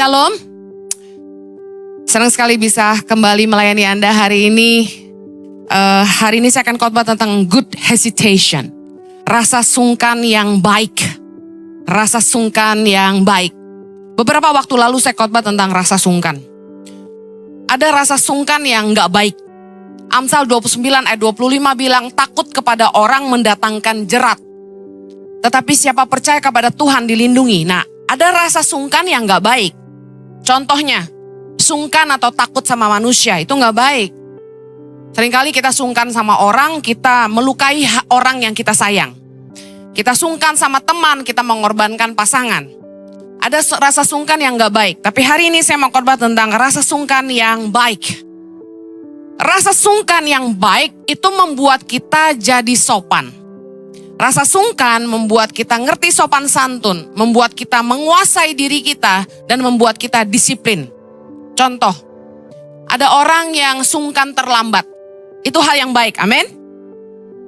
Shalom, senang sekali bisa kembali melayani Anda hari ini. Hari ini saya akan khotbah tentang good hesitation. Rasa sungkan yang baik. Rasa sungkan yang baik. Beberapa waktu lalu saya khotbah tentang rasa sungkan. Ada rasa sungkan yang gak baik. Amsal 29 ayat 25 bilang, takut kepada orang mendatangkan jerat. Tetapi siapa percaya kepada Tuhan dilindungi. Nah, ada rasa sungkan yang gak baik. Contohnya, sungkan atau takut sama manusia, itu gak baik. Seringkali kita sungkan sama orang, kita melukai orang yang kita sayang. Kita sungkan sama teman, kita mengorbankan pasangan. Ada rasa sungkan yang gak baik. Tapi hari ini saya mau khotbah tentang rasa sungkan yang baik. Rasa sungkan yang baik itu membuat kita jadi sopan. Rasa sungkan membuat kita ngerti sopan santun, membuat kita menguasai diri kita, dan membuat kita disiplin. Contoh, ada orang yang sungkan terlambat. Itu hal yang baik, amin.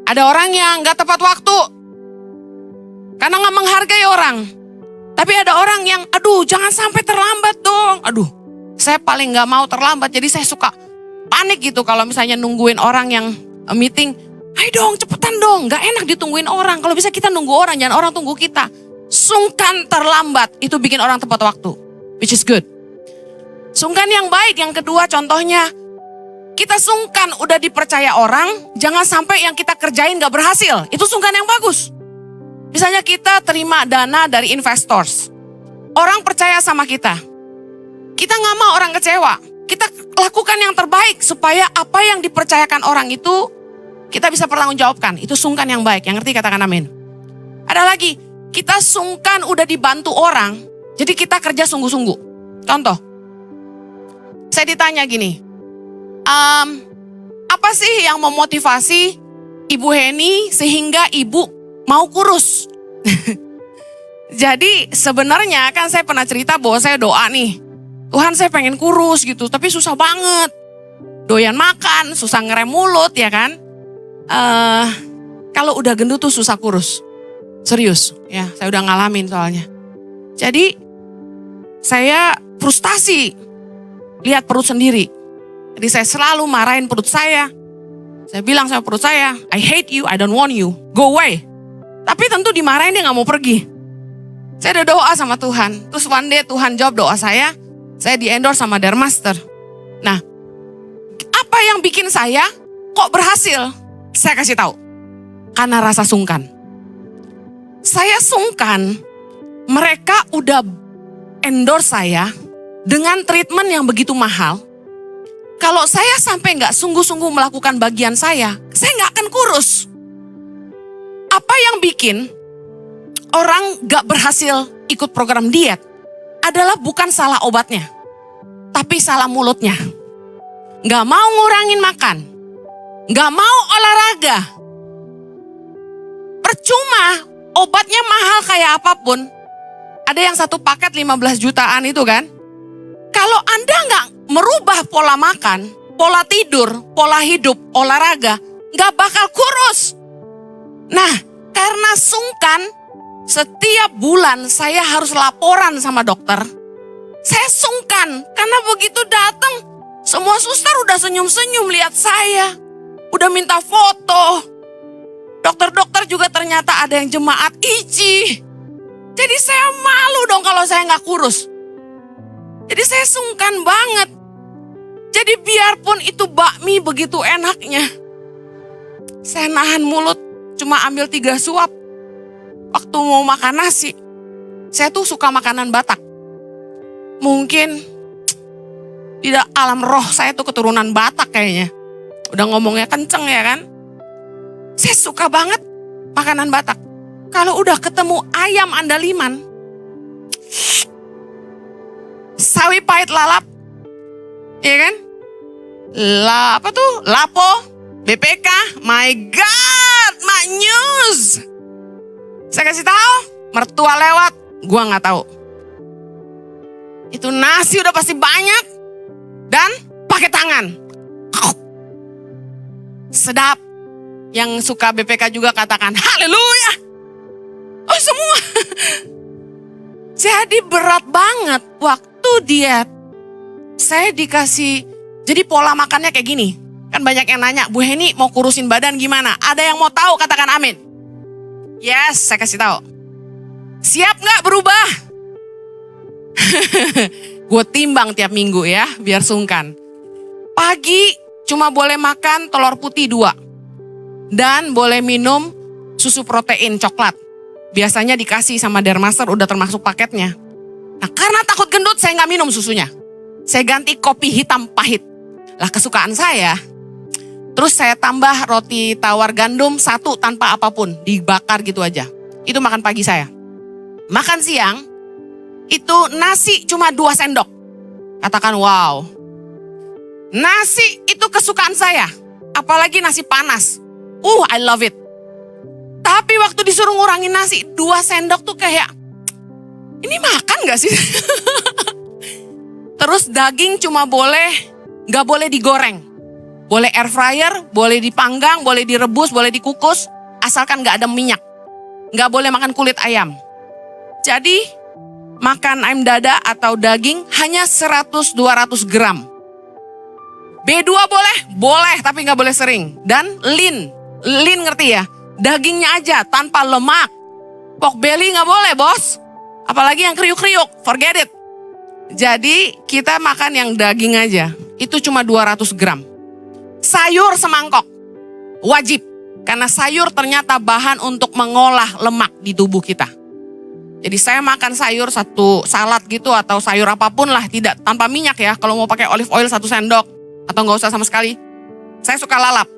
Ada orang yang gak tepat waktu, karena gak menghargai orang. Tapi ada orang yang, aduh jangan sampai terlambat dong. Aduh, saya paling gak mau terlambat, jadi saya suka panik gitu kalau misalnya nungguin orang yang meeting. Ayo dong, cepetan dong, gak enak ditungguin orang. Kalau bisa kita nunggu orang, jangan orang tunggu kita. Sungkan terlambat, itu bikin orang tepat waktu, which is good. Sungkan yang baik, yang kedua contohnya, kita sungkan udah dipercaya orang, jangan sampai yang kita kerjain gak berhasil. Itu sungkan yang bagus. Misalnya kita terima dana dari investors. Orang percaya sama kita. Kita gak mau orang kecewa. Kita lakukan yang terbaik supaya apa yang dipercayakan orang itu kita bisa pertanggungjawabkan. Itu sungkan yang baik. Yang ngerti katakan amin. Ada lagi, kita sungkan udah dibantu orang, jadi kita kerja sungguh-sungguh. Contoh, saya ditanya gini, apa sih yang memotivasi Ibu Heni sehingga Ibu mau kurus? Jadi sebenarnya kan saya pernah cerita bahwa saya doa nih, Tuhan saya pengen kurus gitu, tapi susah banget. Doyan makan, susah ngerem mulut ya kan. Kalau udah gendut tuh susah kurus. Serius ya, saya udah ngalamin soalnya. Jadi saya frustasi lihat perut sendiri. Jadi saya selalu marahin perut saya. Saya bilang sama perut saya, I hate you, I don't want you, go away. Tapi tentu dimarahin, dia gak mau pergi. Saya udah doa sama Tuhan. Terus one day Tuhan jawab doa saya di endorse sama Dermaster. Nah, apa yang bikin saya kok berhasil? Saya kasih tahu, karena rasa sungkan. Saya sungkan, mereka udah endorse saya dengan treatment yang begitu mahal. Kalau saya sampai nggak sungguh-sungguh melakukan bagian saya nggak akan kurus. Apa yang bikin orang nggak berhasil ikut program diet adalah bukan salah obatnya, tapi salah mulutnya. Nggak mau ngurangin makan. Gak mau olahraga. Percuma, obatnya mahal kayak apapun. Ada yang satu paket 15 jutaan itu kan. Kalau Anda gak merubah pola makan, pola tidur, pola hidup, olahraga, gak bakal kurus. Nah, karena sungkan, setiap bulan saya harus laporan sama dokter. Saya sungkan, karena begitu datang, semua suster udah senyum-senyum lihat saya. Udah minta foto. Dokter-dokter juga ternyata ada yang jemaat iji. Jadi saya malu dong kalau saya gak kurus. Jadi saya sungkan banget. Jadi biarpun itu bakmi begitu enaknya, saya nahan mulut, cuma ambil 3 suap. Waktu mau makan nasi, saya tuh suka makanan Batak. Mungkin tidak alam roh saya tuh keturunan Batak kayaknya. Udah ngomongnya kenceng ya kan. Saya suka banget makanan Batak. Kalau udah ketemu ayam andaliman, sawi pahit lalap, ya kan? Apa tuh? Lapo, BPK, my God, Mak News. Saya kasih tahu, mertua lewat, gua nggak tahu. Itu nasi udah pasti banyak dan pakai tangan. Sedap. Yang suka BPK juga katakan haleluya. Oh semua. Jadi berat banget waktu diet, saya dikasih, jadi pola makannya kayak gini. Kan banyak yang nanya, Bu Heni mau kurusin badan gimana? Ada yang mau tahu? Katakan amin. Yes, saya kasih tahu. Siap nggak berubah? Gue timbang tiap minggu ya, biar sungkan. Pagi cuma boleh makan telur putih 2. Dan boleh minum susu protein coklat. Biasanya dikasih sama Dermaster, udah termasuk paketnya. Nah karena takut gendut saya nggak minum susunya. Saya ganti kopi hitam pahit. Lah kesukaan saya. Terus saya tambah roti tawar gandum 1 tanpa apapun. Dibakar gitu aja. Itu makan pagi saya. Makan siang, itu nasi cuma 2 sendok. Katakan wow. Nasi itu kesukaan saya. Apalagi nasi panas. I love it. Tapi waktu disuruh ngurangin nasi, 2 sendok tuh kayak, ini makan gak sih? Terus daging cuma gak boleh digoreng. Boleh air fryer, boleh dipanggang, boleh direbus, boleh dikukus. Asalkan gak ada minyak. Gak boleh makan kulit ayam. Jadi makan ayam dada atau daging hanya 100-200 gram. B2 boleh? Boleh, tapi gak boleh sering. Dan lean ngerti ya? Dagingnya aja tanpa lemak. Pork belly gak boleh bos. Apalagi yang kriuk-kriuk, forget it. Jadi kita makan yang daging aja. Itu cuma 200 gram. Sayur semangkok. Wajib. Karena sayur ternyata bahan untuk mengolah lemak di tubuh kita. Jadi saya makan sayur 1 salad gitu atau sayur apapun lah. Tidak tanpa minyak ya. Kalau mau pakai olive oil 1 sendok. Atau gak usah sama sekali. Saya suka lalap.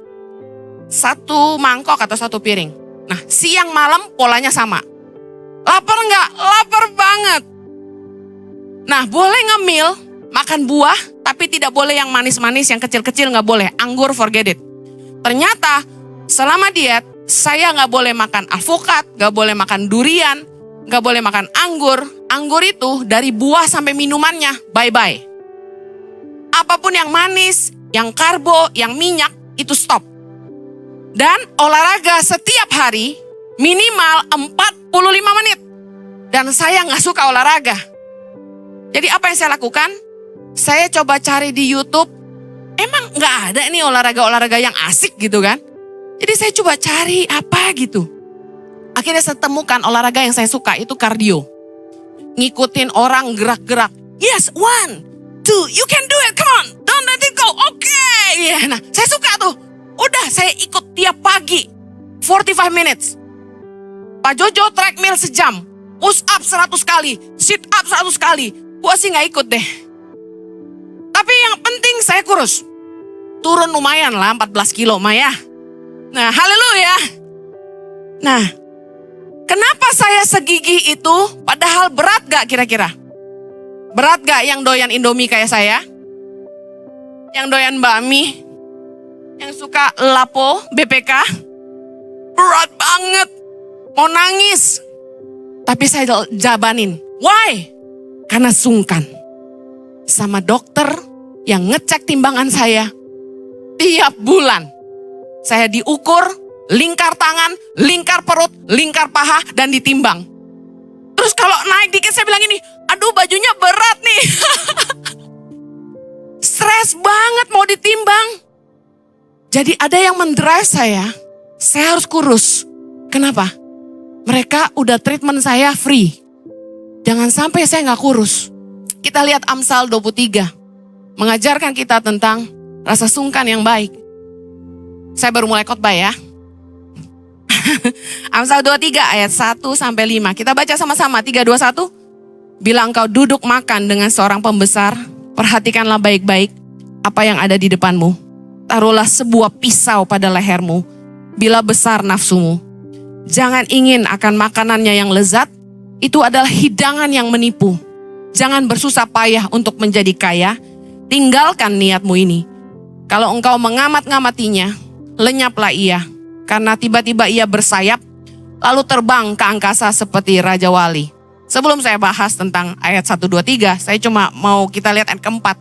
1 mangkok atau 1 piring. Nah siang malam polanya sama. Lapar nggak? Lapar banget. Nah boleh ngemil, makan buah, tapi tidak boleh yang manis-manis, yang kecil-kecil nggak boleh. Anggur forget it. Ternyata selama diet, saya nggak boleh makan alpukat, nggak boleh makan durian, nggak boleh makan anggur. Anggur itu dari buah sampai minumannya, bye-bye. Apapun yang manis, yang karbo, yang minyak, itu stop. Dan olahraga setiap hari minimal 45 menit. Dan saya nggak suka olahraga. Jadi apa yang saya lakukan? Saya coba cari di YouTube. Emang nggak ada nih olahraga-olahraga yang asik gitu kan? Jadi saya coba cari apa gitu. Akhirnya saya temukan olahraga yang saya suka itu kardio. Ngikutin orang gerak-gerak. Yes, 1, 2, you can do it, come on, don't let it go, okay. Yeah, nah saya suka tuh. Udah saya ikut tiap pagi, 45 minutes. Pak Jojo treadmill sejam, push up 100 kali, sit up 100 kali. Gua sih gak ikut deh. Tapi yang penting saya kurus. Turun lumayan lah, 14 kilo Maya. Nah, haleluya. Nah, kenapa saya segigih itu? Padahal berat gak kira-kira? Berat gak yang doyan Indomie kayak saya? Yang doyan bakmi? Yang suka lapo, BPK? Berat banget. Mau nangis. Tapi saya jabanin. Why? Karena sungkan. Sama dokter yang ngecek timbangan saya. Tiap bulan. Saya diukur, lingkar tangan, lingkar perut, lingkar paha, dan ditimbang. Terus kalau naik dikit saya bilang ini, aduh bajunya berat nih. Stres banget mau ditimbang. Jadi ada yang mendrive saya harus kurus. Kenapa? Mereka udah treatment saya free. Jangan sampai saya gak kurus. Kita lihat Amsal 23. Mengajarkan kita tentang rasa sungkan yang baik. Saya baru mulai khotbah ya. Amsal 23 ayat 1-5. Kita baca sama-sama. 3, 2, 1. Bila engkau duduk makan dengan seorang pembesar, perhatikanlah baik-baik apa yang ada di depanmu. Taruhlah sebuah pisau pada lehermu, bila besar nafsumu. Jangan ingin akan makanannya yang lezat, itu adalah hidangan yang menipu. Jangan bersusah payah untuk menjadi kaya, tinggalkan niatmu ini. Kalau engkau mengamat-ngamatinya, lenyaplah ia, karena tiba-tiba ia bersayap, lalu terbang ke angkasa seperti Raja Wali. Sebelum saya bahas tentang ayat 1, 2, 3, saya cuma mau kita lihat ayat keempat.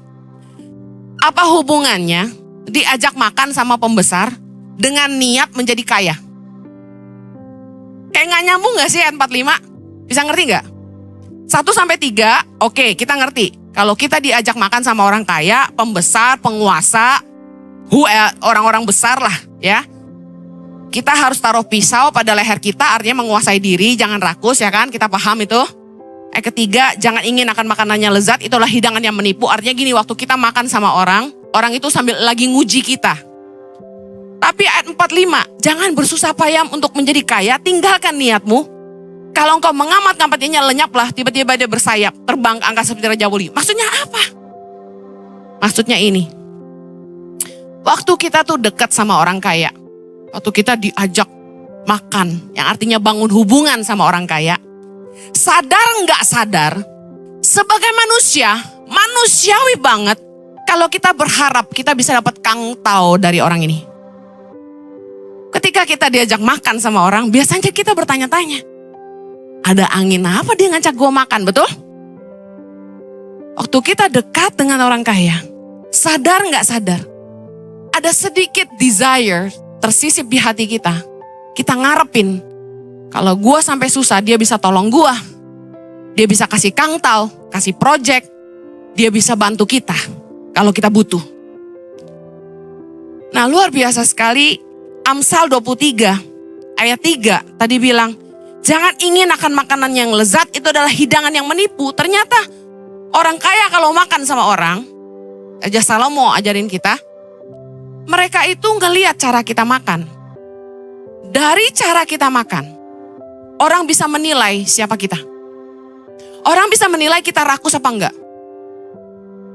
Apa hubungannya diajak makan sama pembesar dengan niat menjadi kaya? Kayak gak nyambung gak sih ayat 45? Bisa ngerti gak? 1-3, oke, kita ngerti. Kalau kita diajak makan sama orang kaya, pembesar, penguasa, orang-orang besar lah ya. Kita harus taruh pisau pada leher kita, artinya menguasai diri, jangan rakus ya kan, kita paham itu. Ketiga, jangan ingin akan makanannya lezat, itulah hidangan yang menipu. Artinya gini, waktu kita makan sama orang itu sambil lagi nguji kita. Tapi ayat 45, jangan bersusah payah untuk menjadi kaya, tinggalkan niatmu. Kalau engkau mengamat-ngamatinya, lenyaplah, tiba-tiba dia bersayap, terbang ke angkasa seperti Raja Wuli. Maksudnya apa? Maksudnya ini, waktu kita tuh dekat sama orang kaya, waktu kita diajak makan, yang artinya bangun hubungan sama orang kaya, sadar nggak sadar, sebagai manusia, manusiawi banget, kalau kita berharap kita bisa dapat kangtau dari orang ini. Ketika kita diajak makan sama orang, biasanya kita bertanya-tanya, ada angin apa dia ngajak gue makan, betul? Waktu kita dekat dengan orang kaya, sadar nggak sadar, ada sedikit desire tersisip di hati kita. Kita ngarepin, kalau gue sampai susah dia bisa tolong gue. Dia bisa kasih kangtau, kasih project. Dia bisa bantu kita kalau kita butuh. Nah, luar biasa sekali, Amsal 23 ayat 3 tadi bilang, jangan ingin akan makanan yang lezat, itu adalah hidangan yang menipu. Ternyata orang kaya kalau makan sama orang, Raja Salomo ajarin kita, mereka itu ngelihat cara kita makan. Dari cara kita makan, orang bisa menilai siapa kita. Orang bisa menilai kita rakus apa enggak.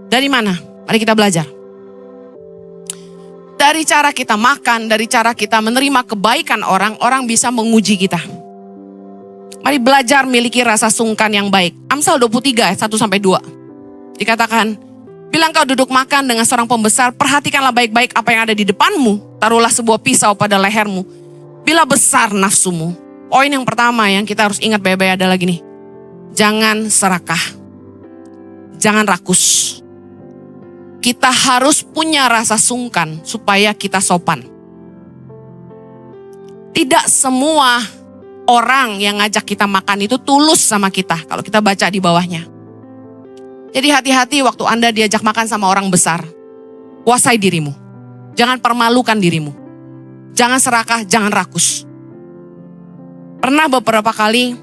Dari mana? Mari kita belajar. Dari cara kita makan, dari cara kita menerima kebaikan orang, orang bisa menguji kita. Mari belajar miliki rasa sungkan yang baik. Amsal 23 ayat 1-2. Dikatakan, bila engkau duduk makan dengan seorang pembesar, perhatikanlah baik-baik apa yang ada di depanmu. Taruhlah sebuah pisau pada lehermu. Bila besar nafsumu. Poin yang pertama yang kita harus ingat baik-baik adalah gini. Jangan serakah. Jangan rakus. Kita harus punya rasa sungkan supaya kita sopan. Tidak semua orang yang ngajak kita makan itu tulus sama kita. Kalau kita baca di bawahnya. Jadi hati-hati waktu Anda diajak makan sama orang besar. Kuasai dirimu. Jangan permalukan dirimu. Jangan serakah, jangan rakus. Pernah beberapa kali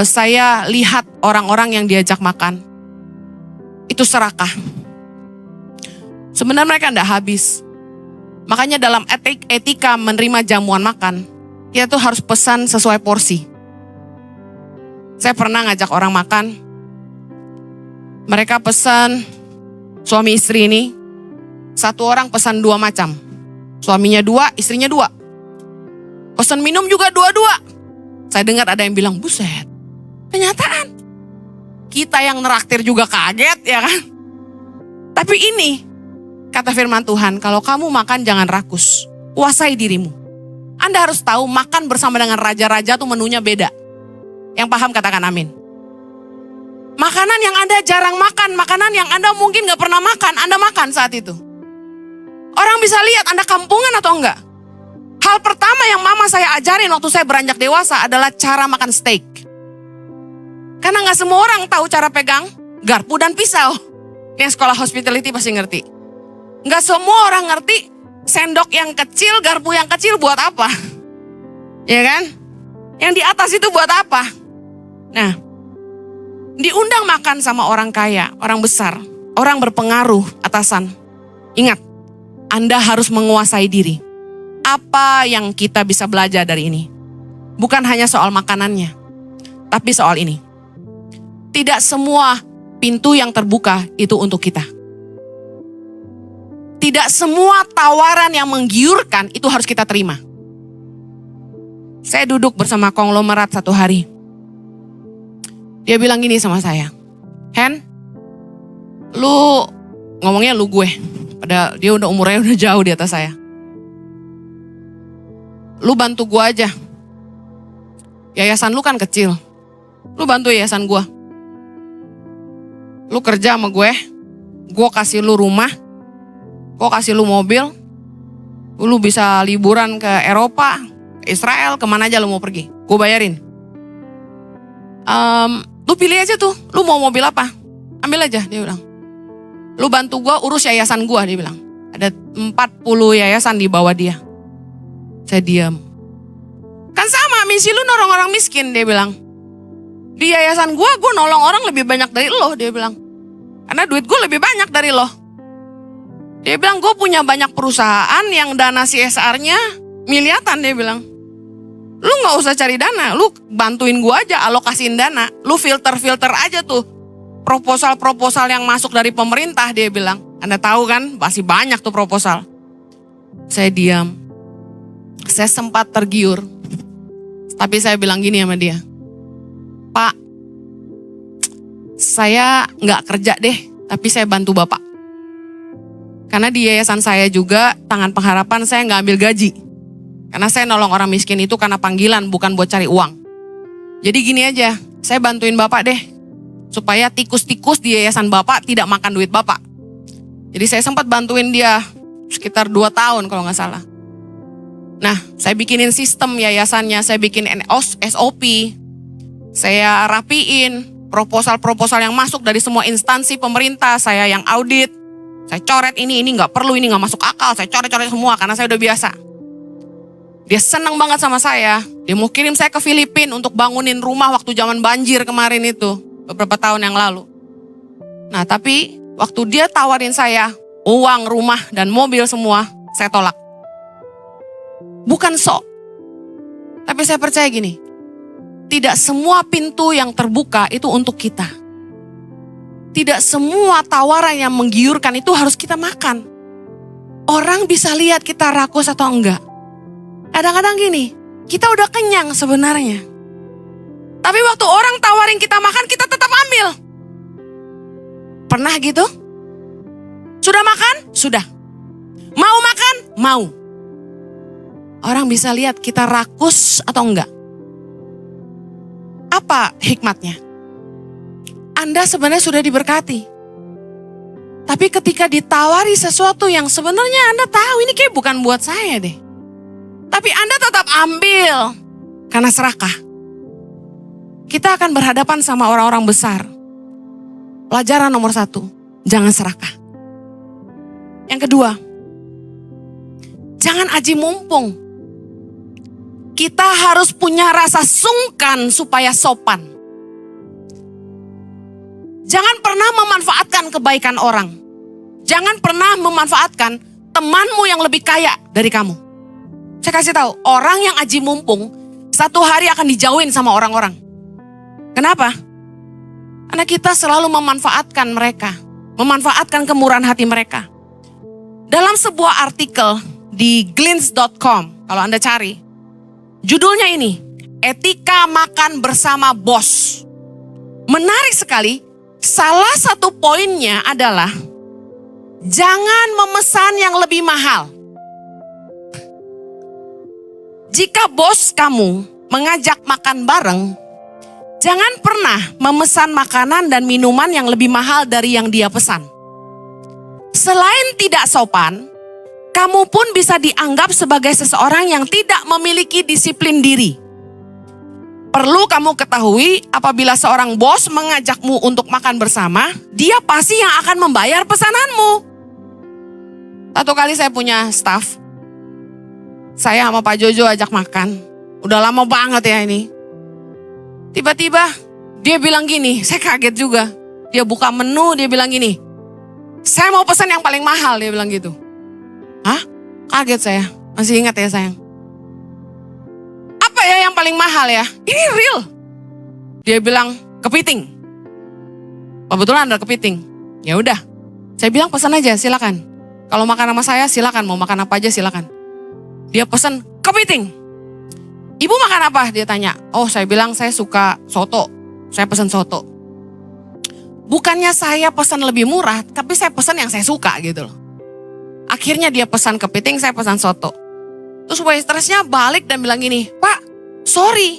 saya lihat orang-orang yang diajak makan. Itu serakah. Sebenarnya mereka tidak habis. Makanya dalam etika menerima jamuan makan, kita tuh harus pesan sesuai porsi. Saya pernah ngajak orang makan. Mereka pesan, suami istri ini, satu orang pesan 2 macam. Suaminya 2, istrinya 2. Pesan minum juga 2-2. Saya dengar ada yang bilang, buset, kenyataan. Kita yang neraktir juga kaget ya kan. Tapi ini, kata firman Tuhan, kalau kamu makan jangan rakus. Kuasai dirimu. Anda harus tahu makan bersama dengan raja-raja tuh menunya beda. Yang paham katakan amin. Makanan yang Anda jarang makan, makanan yang Anda mungkin gak pernah makan, Anda makan saat itu. Orang bisa lihat Anda kampungan atau enggak. Hal pertama yang mama saya ajarin waktu saya beranjak dewasa adalah cara makan steak. Karena gak semua orang tahu cara pegang garpu dan pisau. Yang sekolah hospitality pasti ngerti. Gak semua orang ngerti sendok yang kecil, garpu yang kecil buat apa. Ya kan? Yang di atas itu buat apa? Nah, diundang makan sama orang kaya, orang besar, orang berpengaruh, atasan. Ingat, Anda harus menguasai diri. Apa yang kita bisa belajar dari ini? Bukan hanya soal makanannya, tapi soal ini. Tidak semua pintu yang terbuka itu untuk kita. Tidak semua tawaran yang menggiurkan itu harus kita terima. Saya duduk bersama konglomerat satu hari. Dia bilang gini sama saya, Hen, lu ngomongnya lu gue. Padahal dia udah umurnya udah jauh di atas saya. Lu bantu gue aja. Yayasan lu kan kecil. Lu bantu yayasan gue. Lu kerja sama gue kasih lu rumah, gue kasih lu mobil, lu bisa liburan ke Eropa, Israel, kemana aja lu mau pergi, gue bayarin. Lu pilih aja tuh, lu mau mobil apa? Ambil aja, dia bilang. Lu bantu gue urus yayasan gue, dia bilang. Ada 40 yayasan di bawah dia. Saya diam. Kan sama, misi lu nolong orang miskin, dia bilang. Di yayasan gue nolong orang lebih banyak dari lo, dia bilang. Karena duit gue lebih banyak dari lo. Dia bilang, gue punya banyak perusahaan yang dana CSR-nya miliaran, dia bilang. Lu gak usah cari dana, lu bantuin gue aja alokasiin dana. Lu filter-filter aja tuh proposal-proposal yang masuk dari pemerintah, dia bilang. Anda tahu kan, masih banyak tuh proposal. Saya diam. Saya sempat tergiur. Tapi saya bilang gini sama dia. Pak, saya gak kerja deh, tapi saya bantu Bapak. Karena di yayasan saya juga, Tangan Pengharapan, saya gak ambil gaji. Karena saya nolong orang miskin itu karena panggilan, bukan buat cari uang. Jadi gini aja, saya bantuin Bapak deh. Supaya tikus-tikus di yayasan Bapak tidak makan duit Bapak. Jadi saya sempat bantuin dia sekitar 2 tahun kalau gak salah. Nah, saya bikinin sistem yayasannya, saya bikin SOP. Saya rapiin proposal-proposal yang masuk dari semua instansi pemerintah, saya yang audit. Saya coret ini gak perlu, ini gak masuk akal, saya coret-coret semua karena saya udah biasa. Dia senang banget sama saya, dia mau kirim saya ke Filipina untuk bangunin rumah waktu zaman banjir kemarin itu, beberapa tahun yang lalu. Nah tapi waktu dia tawarin saya uang, rumah, dan mobil semua, saya tolak. Bukan sok, tapi saya percaya gini, tidak semua pintu yang terbuka itu untuk kita. Tidak semua tawaran yang menggiurkan itu harus kita makan. Orang bisa lihat kita rakus atau enggak. Kadang-kadang gini, kita udah kenyang sebenarnya. Tapi waktu orang tawarin kita makan, kita tetap ambil. Pernah gitu? Sudah makan? Sudah. Mau makan? Mau. Orang bisa lihat kita rakus atau enggak. Apa hikmatnya? Anda sebenarnya sudah diberkati. Tapi ketika ditawari sesuatu yang sebenarnya Anda tahu ini kayak bukan buat saya deh. Tapi Anda tetap ambil karena serakah. Kita akan berhadapan sama orang-orang besar. Pelajaran nomor 1, jangan serakah. Yang kedua, jangan aji mumpung. Kita harus punya rasa sungkan supaya sopan. Jangan pernah memanfaatkan kebaikan orang. Jangan pernah memanfaatkan temanmu yang lebih kaya dari kamu. Saya kasih tahu, orang yang aji mumpung, satu hari akan dijauhin sama orang-orang. Kenapa? Karena kita selalu memanfaatkan mereka. Memanfaatkan kemurahan hati mereka. Dalam sebuah artikel di glints.com, kalau Anda cari, judulnya ini, Etika Makan Bersama Bos. Menarik sekali, salah satu poinnya adalah, jangan memesan yang lebih mahal. Jika bos kamu mengajak makan bareng, jangan pernah memesan makanan dan minuman yang lebih mahal dari yang dia pesan. Selain tidak sopan, kamu pun bisa dianggap sebagai seseorang yang tidak memiliki disiplin diri. Perlu kamu ketahui, apabila seorang bos mengajakmu untuk makan bersama, dia pasti yang akan membayar pesananmu. Satu kali saya punya staff, saya sama Pak Jojo ajak makan. Udah lama banget ya ini. Tiba-tiba dia bilang gini, saya kaget juga. Dia buka menu, dia bilang gini, saya mau pesan yang paling mahal, dia bilang gitu. Hah? Kaget saya, masih ingat ya sayang. Apa ya yang paling mahal ya? Ini real. Dia bilang kepiting. Kebetulan ada kepiting. Ya udah, saya bilang pesan aja, silakan. Kalau makan sama saya silakan, mau makan apa aja silakan. Dia pesan kepiting. Ibu makan apa? Dia tanya. Oh, saya bilang saya suka soto. Saya pesan soto. Bukannya saya pesan lebih murah, tapi saya pesan yang saya suka gitu loh. Akhirnya dia pesan kepiting, saya pesan soto. Terus waitressnya balik dan bilang gini, Pak, sorry,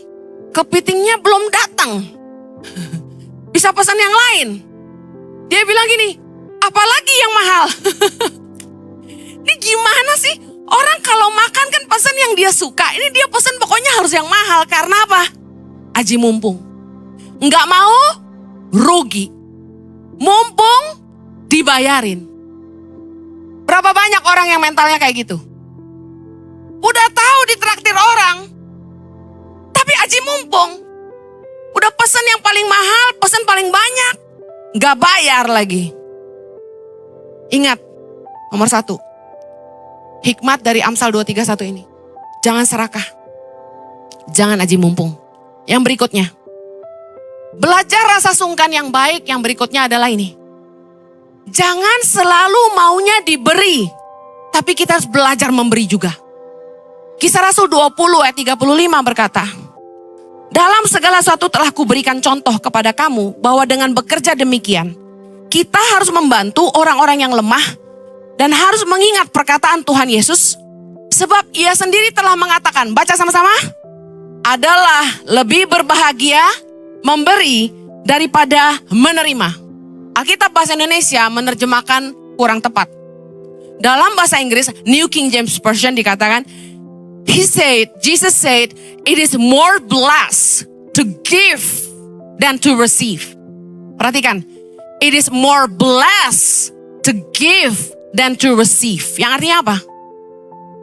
kepitingnya belum datang. Bisa pesan yang lain. Dia bilang gini, apalagi yang mahal? Ini gimana sih? Orang kalau makan kan pesan yang dia suka. Ini dia pesan pokoknya harus yang mahal. Karena apa? Aji mumpung. nggak mau rugi. Mumpung dibayarin. Berapa banyak orang yang mentalnya kayak gitu? Udah tahu ditraktir orang, tapi aji mumpung. Udah pesen yang paling mahal, pesen paling banyak, nggak bayar lagi. Ingat, nomor 1, hikmat dari Amsal 231 ini. Jangan serakah, jangan aji mumpung. Yang berikutnya, belajar rasa sungkan yang baik. Yang berikutnya adalah ini. Jangan selalu maunya diberi, tapi kita harus belajar memberi juga. Kisah Rasul 20 ayat 35 berkata, dalam segala sesuatu telah kuberikan contoh kepada kamu bahwa dengan bekerja demikian, kita harus membantu orang-orang yang lemah dan harus mengingat perkataan Tuhan Yesus, sebab ia sendiri telah mengatakan, baca sama-sama, adalah lebih berbahagia memberi daripada menerima. Alkitab bahasa Indonesia menerjemahkan kurang tepat. Dalam bahasa Inggris, New King James Version dikatakan, Jesus said, it is more blessed to give than to receive. Perhatikan, it is more blessed to give than to receive. Yang artinya apa?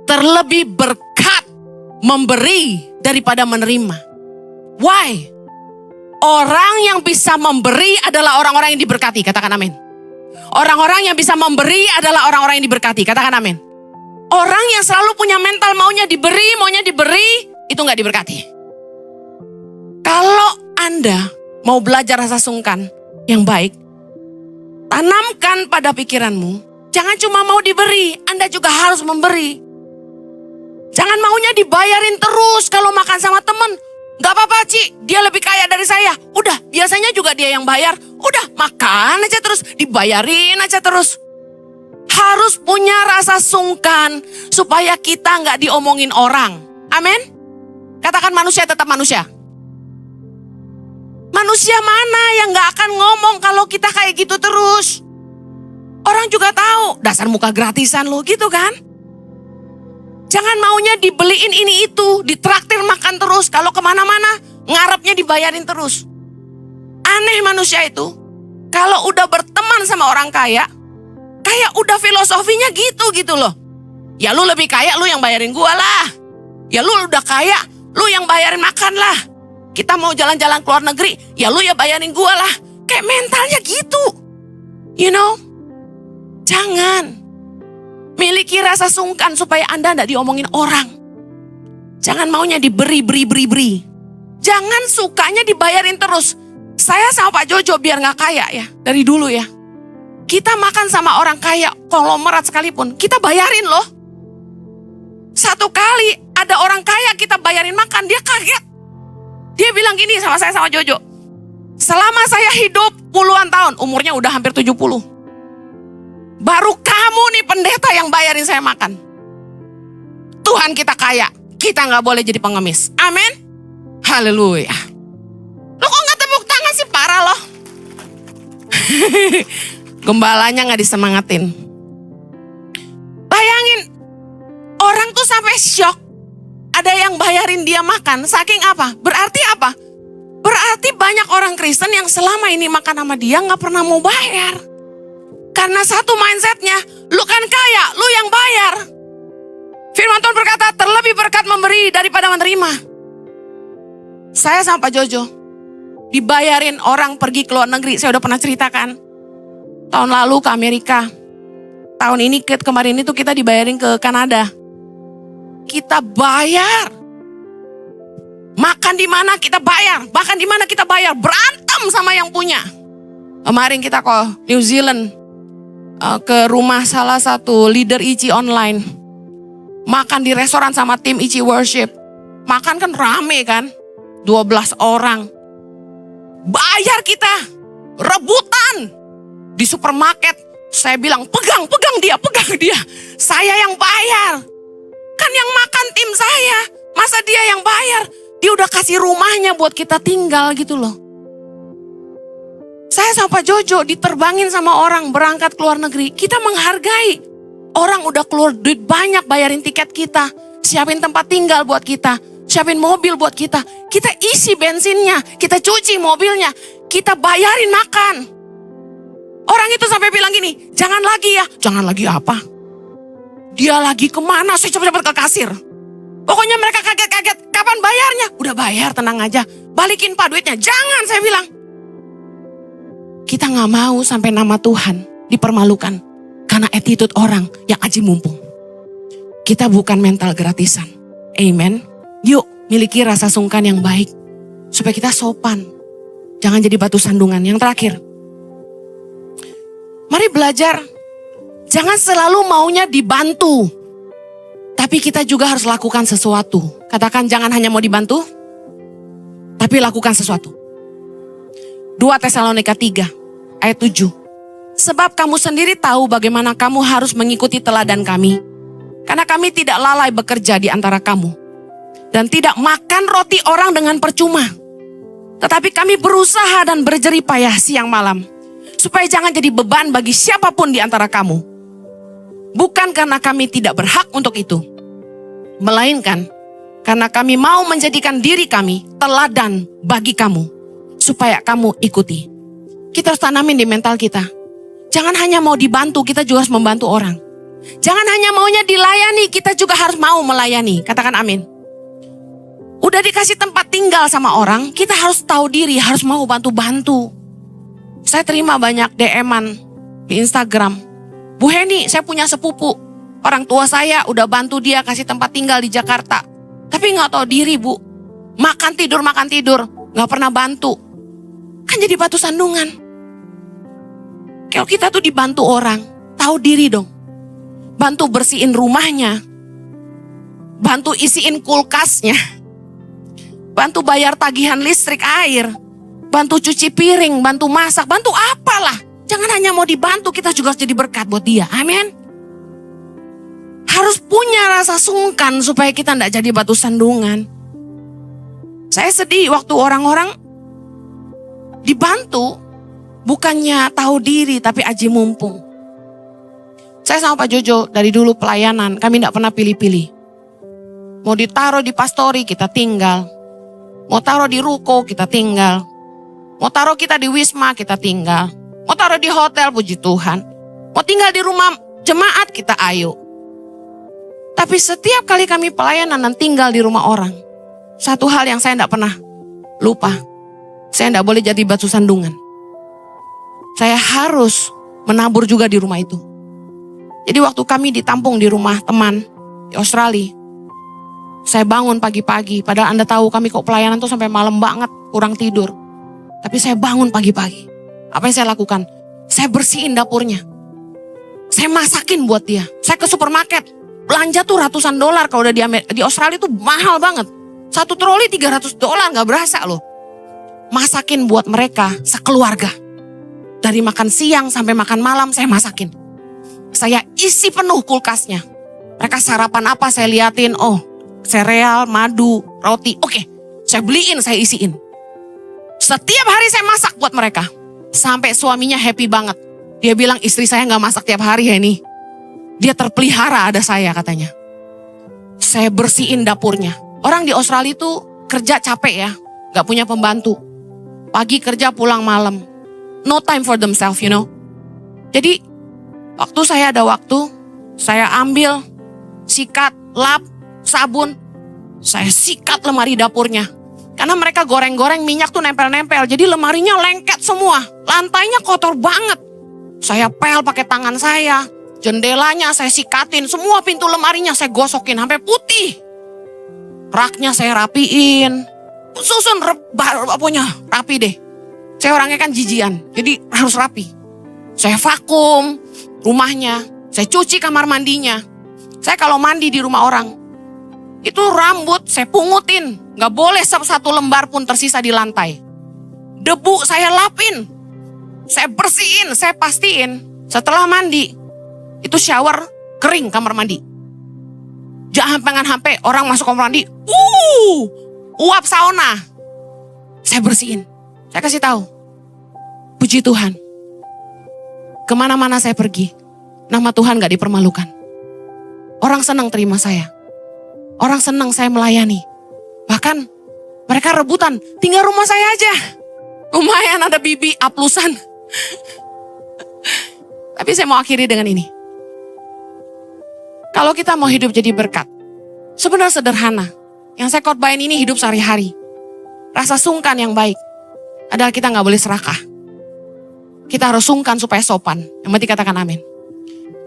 Terlebih berkat memberi daripada menerima. Why? Orang yang bisa memberi adalah orang-orang yang diberkati. Katakan amin. Orang-orang yang bisa memberi adalah orang-orang yang diberkati. Katakan amin. Orang yang selalu punya mental maunya diberi, itu gak diberkati. Kalau Anda mau belajar rasa sungkan yang baik, tanamkan pada pikiranmu, jangan cuma mau diberi, Anda juga harus memberi. Jangan maunya dibayarin terus kalau makan sama temen. Gak apa-apa Ci, dia lebih kaya dari saya. Udah, biasanya juga dia yang bayar. Udah, makan aja terus, dibayarin aja terus. Harus punya rasa sungkan supaya kita gak diomongin orang. Amin? Katakan manusia tetap manusia. Manusia mana yang gak akan ngomong kalau kita kayak gitu terus? Orang juga tahu, dasar muka gratisan lo gitu kan? Jangan maunya dibeliin ini itu, ditraktir makan terus. Kalau kemana-mana, ngarepnya dibayarin terus. Aneh manusia itu. Kalau udah berteman sama orang kaya, kayak udah filosofinya gitu loh. Ya lu lebih kaya, lu yang bayarin gua lah. Ya lu udah kaya, lu yang bayarin makan lah. Kita mau jalan-jalan ke luar negeri, ya lu ya bayarin gua lah. Kayak mentalnya gitu. You know? Jangan. Miliki rasa sungkan supaya Anda tidak diomongin orang. Jangan maunya diberi. Jangan sukanya dibayarin terus. Saya sama Pak Jojo biar gak kaya ya, dari dulu ya. Kita makan sama orang kaya, konglomerat sekalipun, kita bayarin loh. Satu kali ada orang kaya kita bayarin makan, dia kaget. Dia bilang gini sama saya sama Jojo. Selama saya hidup puluhan tahun, umurnya udah hampir 70. Baru kamu nih pendeta yang bayarin saya makan. Tuhan kita kaya, kita gak boleh jadi pengemis. Amin. Haleluya. Lo kok gak tepuk tangan sih, parah loh. Gembalanya gak disemangatin. Bayangin, orang tuh sampai shock. Ada yang bayarin dia makan, saking apa? Berarti apa? Berarti banyak orang Kristen yang selama ini makan sama dia gak pernah mau bayar. Karena satu mindsetnya, lu kan kaya, lu yang bayar. Firman Tuhan berkata, terlebih berkat memberi daripada menerima. Saya sama Pak Jojo, dibayarin orang pergi ke luar negeri. Saya udah pernah ceritakan. Tahun lalu ke Amerika. Tahun ini kemarin itu kita dibayarin ke Kanada. Kita bayar. Makan di mana kita bayar. Makan di mana kita bayar. Berantem sama yang punya. Kemarin kita ke New Zealand. Ke rumah salah satu leader ICI online. Makan di restoran sama tim ICI Worship. Makan kan rame kan. 12 orang. Bayar kita. Rebutan. Di supermarket. Saya bilang pegang dia. Saya yang bayar. Kan yang makan tim saya. Masa dia yang bayar. Dia udah kasih rumahnya buat kita tinggal gitu loh. Saya sama Pak Jojo diterbangin sama orang berangkat ke luar negeri. Kita menghargai. Orang udah keluar duit banyak bayarin tiket kita. Siapin tempat tinggal buat kita. siapin mobil buat kita. Kita isi bensinnya, kita cuci mobilnya, kita bayarin makan. Orang itu sampai bilang gini, jangan lagi ya. Jangan lagi apa? Dia lagi kemana? Saya cepet-cepet ke kasir. Pokoknya mereka kaget-kaget. Kapan bayarnya? Udah bayar, tenang aja. Balikin Pak duitnya. Jangan, saya bilang. Kita gak mau sampai nama Tuhan dipermalukan. Karena attitude orang yang aji mumpung. Kita bukan mental gratisan. Amen. Yuk, miliki rasa sungkan yang baik. Supaya kita sopan. Jangan jadi batu sandungan. Yang terakhir. Mari belajar. Jangan selalu maunya dibantu. Tapi kita juga harus lakukan sesuatu. Katakan jangan hanya mau dibantu. Tapi lakukan sesuatu. 2 Tesalonika 3 ayat 7. Sebab kamu sendiri tahu bagaimana kamu harus mengikuti teladan kami. Karena kami tidak lalai bekerja di antara kamu. Dan tidak makan roti orang dengan percuma. Tetapi kami berusaha dan berjerih payah siang malam. Supaya jangan jadi beban bagi siapapun di antara kamu. Bukan karena kami tidak berhak untuk itu. Melainkan karena kami mau menjadikan diri kami teladan bagi kamu. Supaya kamu ikuti. Kita harus tanamin di mental kita. Jangan hanya mau dibantu, kita juga harus membantu orang. Jangan hanya maunya dilayani, kita juga harus mau melayani. Katakan amin. Udah dikasih tempat tinggal sama orang, kita harus tahu diri, harus mau bantu-bantu. Saya terima banyak DM-an di Instagram. Bu Heni, saya punya sepupu. Orang tua saya udah bantu dia kasih tempat tinggal di Jakarta. Tapi gak tahu diri bu. Makan tidur, gak pernah bantu. Kan jadi batu sandungan. Kalau kita tuh dibantu orang, tahu diri dong. Bantu bersihin rumahnya. Bantu isiin kulkasnya. Bantu bayar tagihan listrik air. Bantu cuci piring, bantu masak, bantu apalah. Jangan hanya mau dibantu, kita juga harus jadi berkat buat dia. Amin. Harus punya rasa sungkan supaya kita tidak jadi batu sandungan. Saya sedih waktu orang-orang dibantu, bukannya tahu diri tapi aji mumpung. Saya sama Pak Jojo dari dulu pelayanan, kami tidak pernah pilih-pilih. Mau ditaruh di pastori, kita tinggal. Mau taruh di ruko, kita tinggal. Mau taruh kita di Wisma, kita tinggal. Mau taruh di hotel, puji Tuhan. Mau tinggal di rumah jemaat, kita ayo. Tapi setiap kali kami pelayanan dan tinggal di rumah orang, satu hal yang saya tidak pernah lupa. Saya tidak boleh jadi batu sandungan. Saya harus menabur juga di rumah itu. Jadi waktu kami ditampung di rumah teman di Australia, saya bangun pagi-pagi. Padahal Anda tahu kami kok pelayanan tuh sampai malam banget, kurang tidur. Tapi saya bangun pagi-pagi. Apa yang saya lakukan? Saya bersihin dapurnya. Saya masakin buat dia. Saya ke supermarket. Belanja tuh ratusan dolar. Kalau udah di Australia tuh mahal banget. Satu troli $300 gak berasa loh. Masakin buat mereka sekeluarga. Dari makan siang sampai makan malam saya masakin. Saya isi penuh kulkasnya. Mereka sarapan apa saya liatin. Oh sereal, madu, roti. Oke, saya beliin, saya isiin. Setiap hari saya masak buat mereka. Sampai suaminya happy banget. Dia bilang istri saya gak masak tiap hari ya ini. Dia terpelihara ada saya katanya. Saya bersihin dapurnya. Orang di Australia itu kerja capek ya. Gak punya pembantu. Pagi kerja pulang malam. No time for themselves you know. Jadi waktu saya ada waktu. Saya ambil sikat, lap, sabun. Saya sikat lemari dapurnya. Karena mereka goreng-goreng minyak tuh nempel-nempel. Jadi lemarinya lengket semua. Lantainya kotor banget. Saya pel pakai tangan saya. Jendelanya saya sikatin. Semua pintu lemarinya saya gosokin sampai putih. Raknya saya rapiin. Susun apanya rapi deh. Saya orangnya kan jijian. Jadi harus rapi. Saya vakum rumahnya. Saya cuci kamar mandinya. Saya kalau mandi di rumah orang. Itu rambut saya pungutin. Gak boleh satu lembar pun tersisa di lantai. Debu saya lapin. Saya bersihin, saya pastiin. Setelah mandi, itu shower kering kamar mandi. Jangan sampai orang masuk kamar mandi. Uap sauna. Saya bersihin. Saya kasih tahu. Puji Tuhan. Kemana-mana saya pergi. Nama Tuhan gak dipermalukan. Orang senang terima saya. Orang senang saya melayani. Bahkan mereka rebutan, tinggal rumah saya aja. Lumayan ada bibi aplusan. Tapi saya mau akhiri dengan ini. Kalau kita mau hidup jadi berkat, sebenarnya sederhana. Yang saya khotbahin ini hidup sehari-hari. Rasa sungkan yang baik adalah kita gak boleh serakah. Kita harus sungkan supaya sopan. Yang penting katakan amin.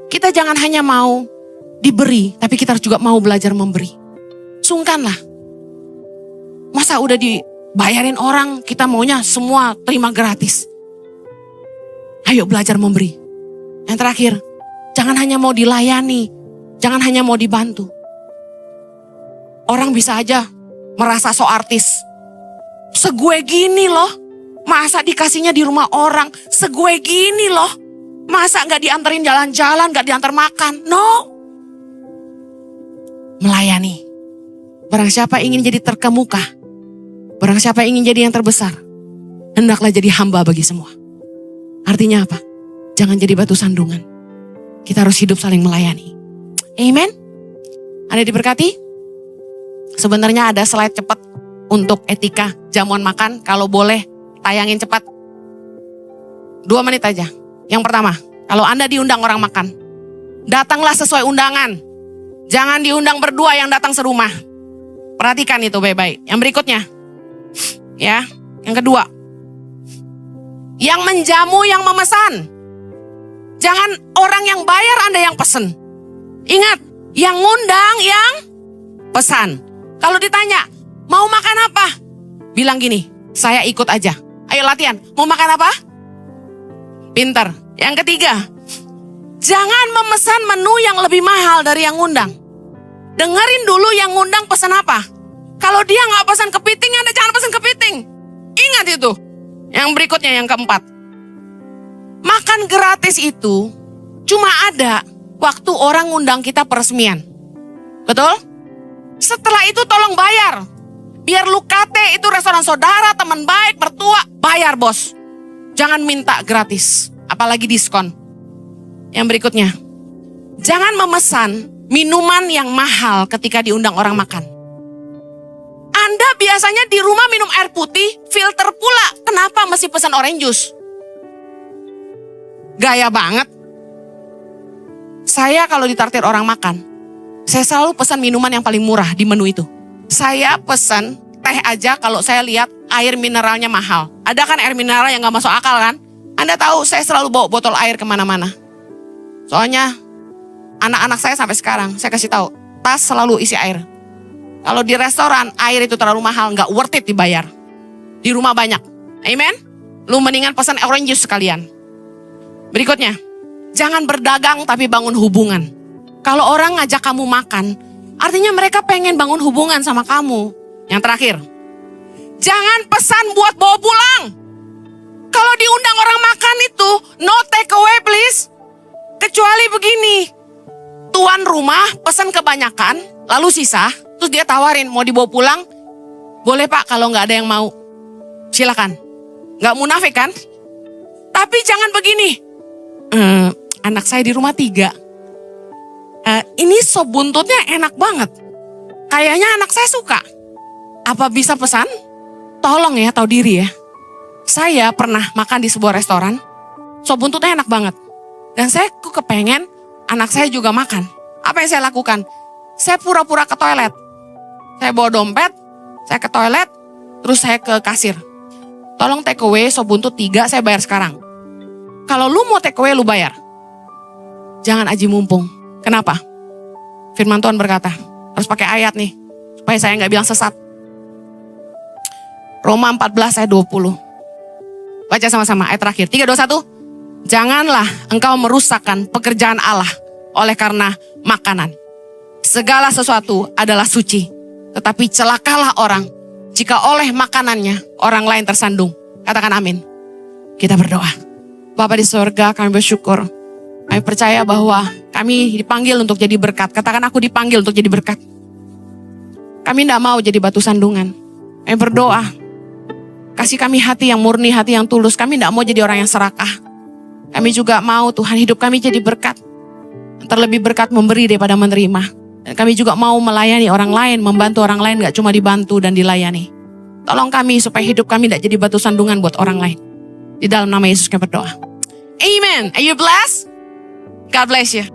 Kita jangan hanya mau diberi, tapi kita harus juga mau belajar memberi. Sungkanlah. Masa udah dibayarin orang, kita maunya semua terima gratis. Ayo belajar memberi. Yang terakhir, jangan hanya mau dilayani, jangan hanya mau dibantu. Orang bisa aja merasa so artis. Segue gini loh, masa dikasihnya di rumah orang, segue gini loh. Masa gak dianterin jalan-jalan, gak diantar makan, no. Melayani. Barang siapa ingin jadi terkemuka, barang siapa ingin jadi yang terbesar, hendaklah jadi hamba bagi semua. Artinya apa? Jangan jadi batu sandungan. Kita harus hidup saling melayani. Amen. Anda diberkati? Sebenarnya ada slide cepat untuk etika jamuan makan. Kalau boleh tayangin cepat. 2 menit aja. Yang pertama, kalau Anda diundang orang makan, datanglah sesuai undangan. Jangan diundang berdua yang datang serumah. Perhatikan itu baik-baik. Yang berikutnya, ya, yang kedua, yang menjamu yang memesan. Jangan orang yang bayar Anda yang pesen. Ingat, yang ngundang yang pesan. Kalau ditanya, mau makan apa? Bilang gini, saya ikut aja. Ayo latihan, mau makan apa? Pinter. Yang ketiga, jangan memesan menu yang lebih mahal dari yang ngundang. Dengerin dulu yang ngundang pesan apa. Kalau dia gak pesan kepiting, Anda jangan pesan kepiting. Ingat itu. Yang berikutnya, yang keempat. Makan gratis itu cuma ada waktu orang ngundang kita peresmian. Betul? Setelah itu tolong bayar. Biar lu kate itu restoran saudara, teman baik, mertua, bayar bos. Jangan minta gratis, apalagi diskon. Yang berikutnya, jangan memesan minuman yang mahal ketika diundang orang makan. Anda biasanya di rumah minum air putih, filter pula. Kenapa mesti pesan orange juice? Gaya banget. Saya kalau ditraktir orang makan, saya selalu pesan minuman yang paling murah di menu itu. Saya pesan teh aja kalau saya lihat air mineralnya mahal. Ada kan air mineral yang gak masuk akal kan? Anda tahu saya selalu bawa botol air kemana-mana. Soalnya anak-anak saya sampai sekarang, saya kasih tahu, tas selalu isi air. Kalau di restoran, air itu terlalu mahal, gak worth it dibayar. Di rumah banyak. Amen? Lu mendingan pesan orange juice sekalian. Berikutnya, jangan berdagang tapi bangun hubungan. Kalau orang ngajak kamu makan, artinya mereka pengen bangun hubungan sama kamu. Yang terakhir, jangan pesan buat bawa pulang. Kalau diundang orang makan itu, no take away please. Kecuali begini, tuan rumah pesan kebanyakan, lalu sisa, terus dia tawarin mau dibawa pulang. Boleh pak kalau gak ada yang mau. Silakan. Gak munafik kan? Tapi jangan begini. Anak saya di rumah 3. Ini sop buntutnya enak banget. Kayaknya anak saya suka. Apa bisa pesan? Tolong ya, tahu diri ya. Saya pernah makan di sebuah restoran. Sop buntutnya enak banget. Dan saya kepengen anak saya juga makan. Apa yang saya lakukan? Saya pura-pura ke toilet. Saya bawa dompet, saya ke toilet, terus saya ke kasir. Tolong take away sop buntut 3, saya bayar sekarang. Kalau lu mau take away, lu bayar. Jangan aji mumpung. Kenapa? Firman Tuhan berkata, harus pakai ayat nih, supaya saya gak bilang sesat. Roma 14 ayat 20. Baca sama-sama ayat terakhir. 3, 2, 1. Janganlah engkau merusakkan pekerjaan Allah oleh karena makanan. Segala sesuatu adalah suci. Tetapi celakalah orang jika oleh makanannya orang lain tersandung. Katakan amin. Kita berdoa. Bapa di surga, kami bersyukur. Kami percaya bahwa kami dipanggil untuk jadi berkat. Katakan aku dipanggil untuk jadi berkat. Kami tidak mau jadi batu sandungan. Kami berdoa. Kasih kami hati yang murni, hati yang tulus. Kami tidak mau jadi orang yang serakah. Kami juga mau Tuhan hidup kami jadi berkat. Terlebih berkat memberi daripada menerima. Dan kami juga mau melayani orang lain, membantu orang lain, gak cuma dibantu dan dilayani. Tolong kami supaya hidup kami tidak jadi batu sandungan buat orang lain. Di dalam nama Yesus kami berdoa. Amen. Are you blessed? God bless you.